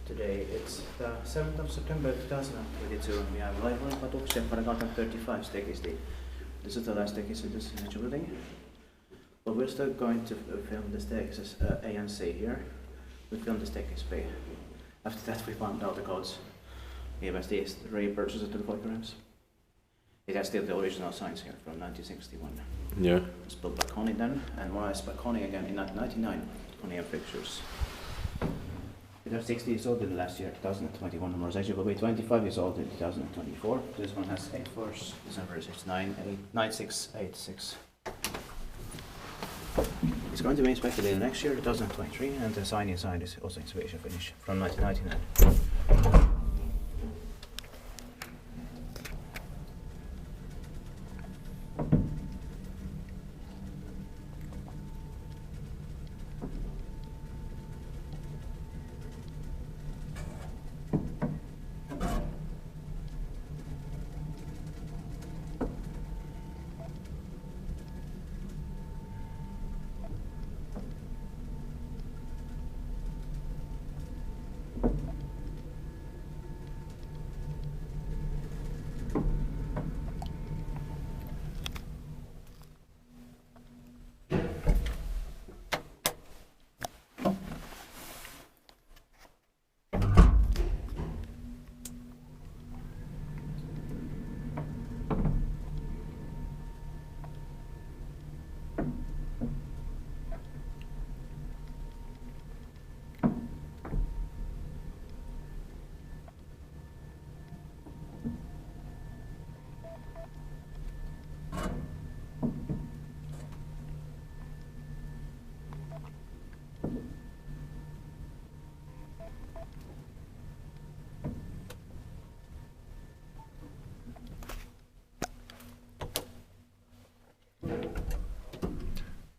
Today it's the 7th of September 2022 and we have Laivurinkatu, Laivurinkatu 35 stekkisti. This is the last stekis in this building. But we're still going to film the stakes as A and C here. We filmed the stakes B. After that we found out the codes. Gave us these repurchases to the photographs. It has still the original signs here from 1961. Yeah. It's built by Kone then, and modernized by Kone again in 1999. Kone and fixtures. It was 60 years old in the last year, 2021. The motorization will be 25 years old in 2024. This one has 8 floors. This number is 9686. It's going to be inspected in the next year, 2023, and the sign inside is also inspection finish from 1999.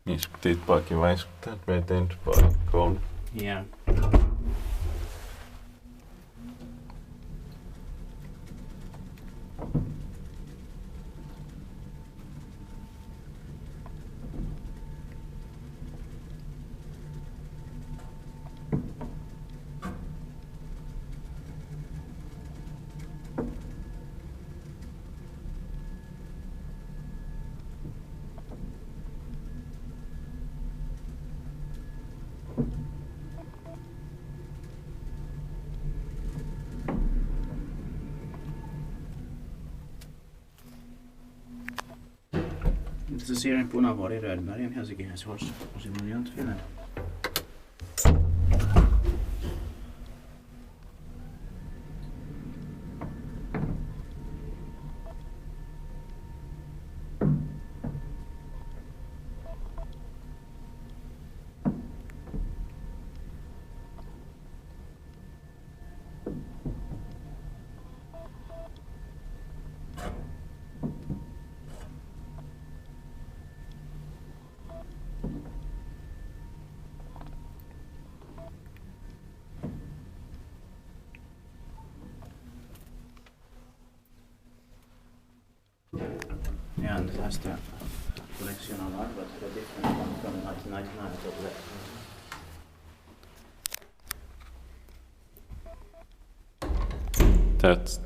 Iskuttiin paikki vai iskuttiin meidän paikkoon? Yeah. This is here in Punavuori, Rödberg in Helsinki has horse modernized Finland. Yeah, and it has the collection of art, but the different one from 1999 to the left. That's